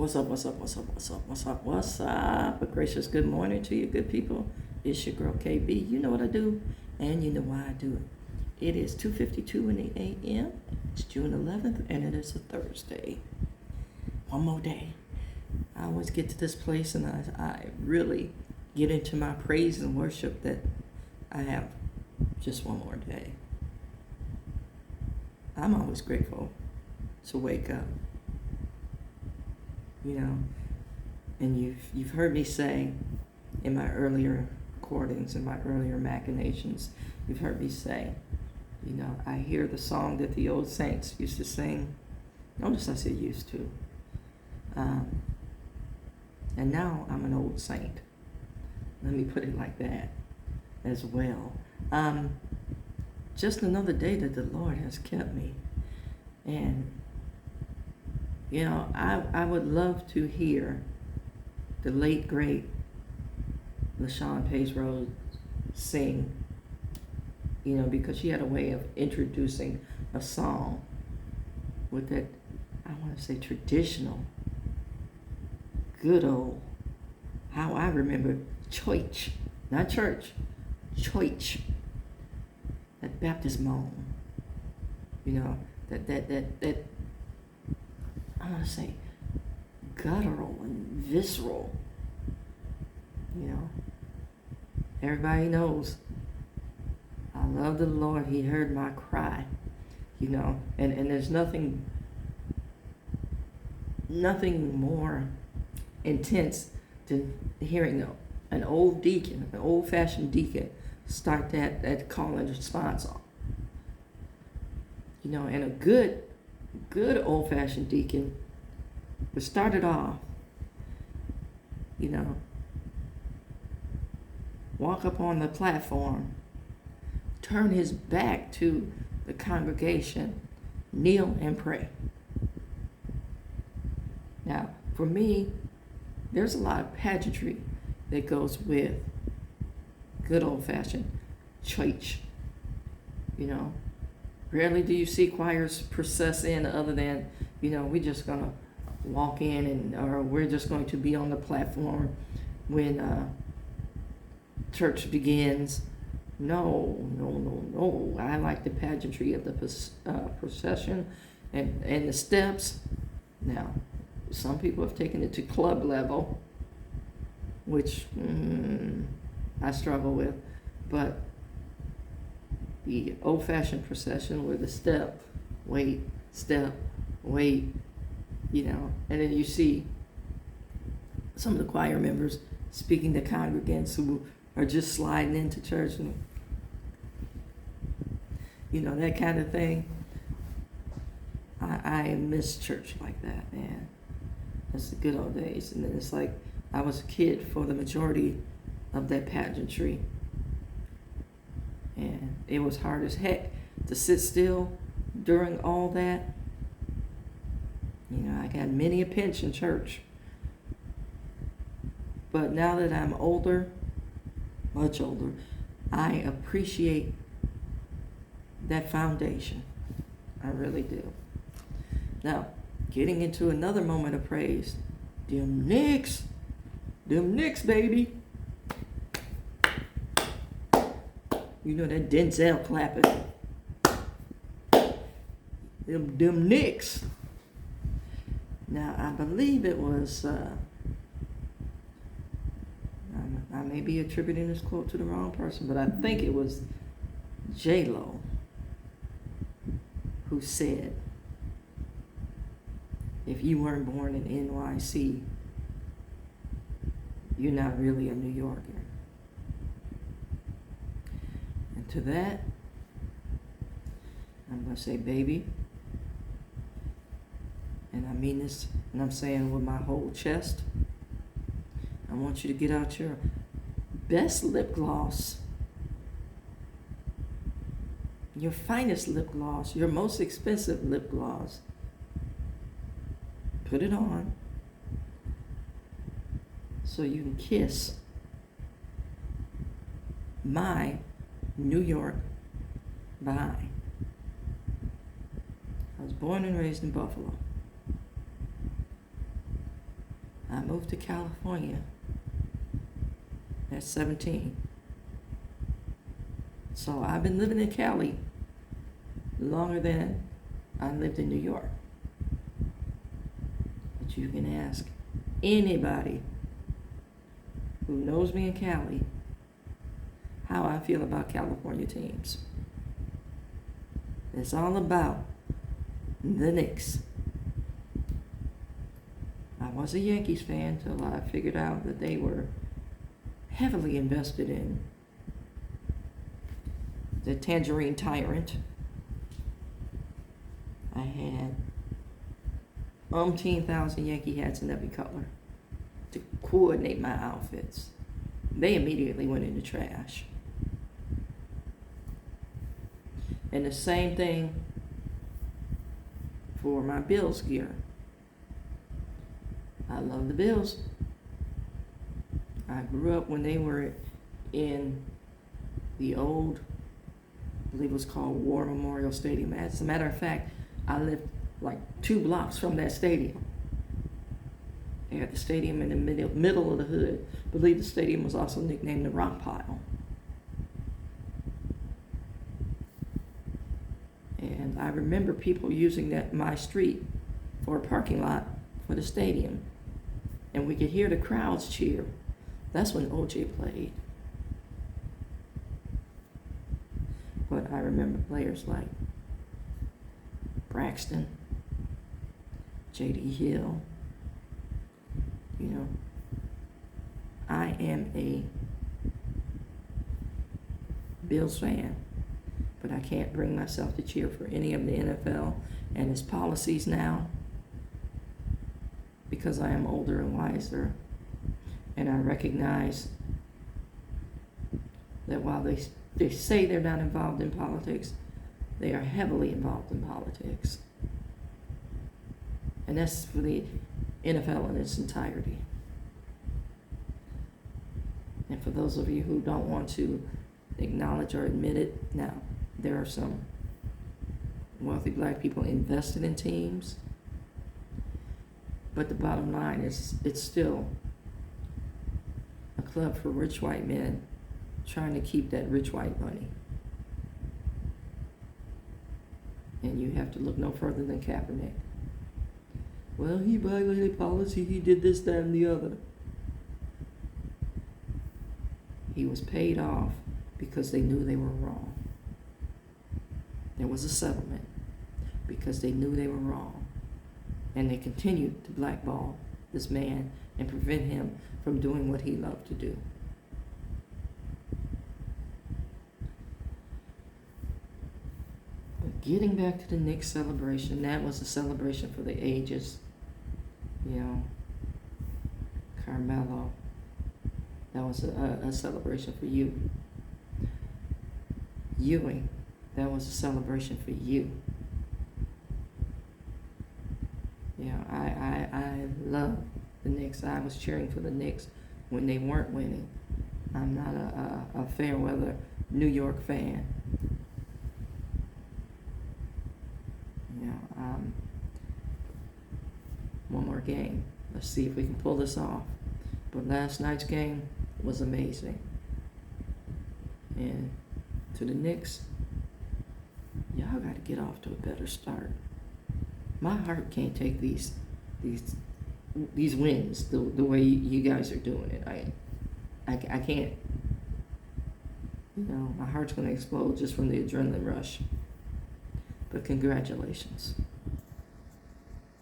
What's up, what's up, what's up, what's up, what's up, what's up? A gracious good morning to you, good people. It's your girl KB. You know what I do, and you know why I do it. It is 2:52 in the a.m. It's June 11th, and it is a Thursday. One more day. I always get to this place, and I really get into my praise and worship that I have just one more day. I'm always grateful to wake up. You know, and you've heard me say in my earlier recordings, in my earlier machinations, you've heard me say, you know, I hear the song that the old saints used to sing. Notice I said used to. And now I'm an old saint. Let me put it like that as well. Just another day that the Lord has kept me. And you know, I would love to hear the late, great LaShawn Pace Rose sing, you know, because she had a way of introducing a song with that, I want to say, traditional, good old, how I remember church, not church, church, that Baptist moan, you know, that I want to say guttural and visceral, you know. Everybody knows I love the Lord. He heard my cry, you know, and there's nothing more intense than hearing an old deacon, an old-fashioned deacon, start that call and response on. You know, and a good old-fashioned deacon would start it off, you know, walk up on the platform, turn his back to the congregation, kneel and pray. Now, for me, there's a lot of pageantry that goes with good old-fashioned church, you know. Rarely do you see choirs process in other than, you know, we're just going to walk in or we're just going to be on the platform when church begins. No. I like the pageantry of the procession and the steps. Now, some people have taken it to club level, which I struggle with, but the old-fashioned procession with a step, wait, you know, and then you see some of the choir members speaking to congregants who are just sliding into church, and you know, that kind of thing. I miss church like that, man. That's the good old days. And then it's like I was a kid for the majority of that pageantry. And it was hard as heck to sit still during all that. You know, I got many a pinch in church. But now that I'm older, much older, I appreciate that foundation. I really do. Now, getting into another moment of praise. Them Knicks, baby. You know that Denzel clapping. Them Knicks. Now, I believe it was, I may be attributing this quote to the wrong person, but I think it was J-Lo who said, if you weren't born in NYC, you're not really a New Yorker. And to that, I'm going to say, baby, and I mean this, and I'm saying with my whole chest, I want you to get out your best lip gloss, your finest lip gloss, your most expensive lip gloss. Put it on so you can kiss my New York bye. I was born and raised in Buffalo. I moved to California at 17. So I've been living in Cali longer than I lived in New York. But you can ask anybody who knows me in Cali how I feel about California teams. It's all about the Knicks. I was a Yankees fan till I figured out that they were heavily invested in the Tangerine Tyrant. I had umpteen thousand Yankee hats in every color to coordinate my outfits. They immediately went in the trash. And the same thing for my Bills gear. I love the Bills. I grew up when they were in the old, I believe it was called War Memorial Stadium. As a matter of fact, I lived like 2 blocks from that stadium. They had the stadium in the middle of the hood. I believe the stadium was also nicknamed the Rock Pile. And I remember people using my street for a parking lot for the stadium. And we could hear the crowds cheer. That's when OJ played. But I remember players like Braxton, J.D. Hill. You know, I am a Bills fan, but I can't bring myself to cheer for any of the NFL and its policies now because I am older and wiser, and I recognize that while they say they're not involved in politics, they are heavily involved in politics. And that's for the NFL in its entirety. And for those of you who don't want to acknowledge or admit it, now, there are some wealthy black people invested in teams, but the bottom line is it's still a club for rich white men trying to keep that rich white money. And you have to look no further than Kaepernick. Well, he violated policy, he did this, that, and the other. He was paid off because they knew they were wrong. There was a settlement because they knew they were wrong. And they continued to blackball this man and prevent him from doing what he loved to do. But getting back to the Knicks celebration, that was a celebration for the ages. You know, Carmelo, that was a celebration for you. Ewing, that was a celebration for you. You know, I love the Knicks. I was cheering for the Knicks when they weren't winning. I'm not a fair weather New York fan. You know, one more game. Let's see if we can pull this off. But last night's game was amazing. And to the Knicks, y'all got to get off to a better start. My heart can't take these wins the way you guys are doing it. I can't. You know, my heart's going to explode just from the adrenaline rush. But congratulations.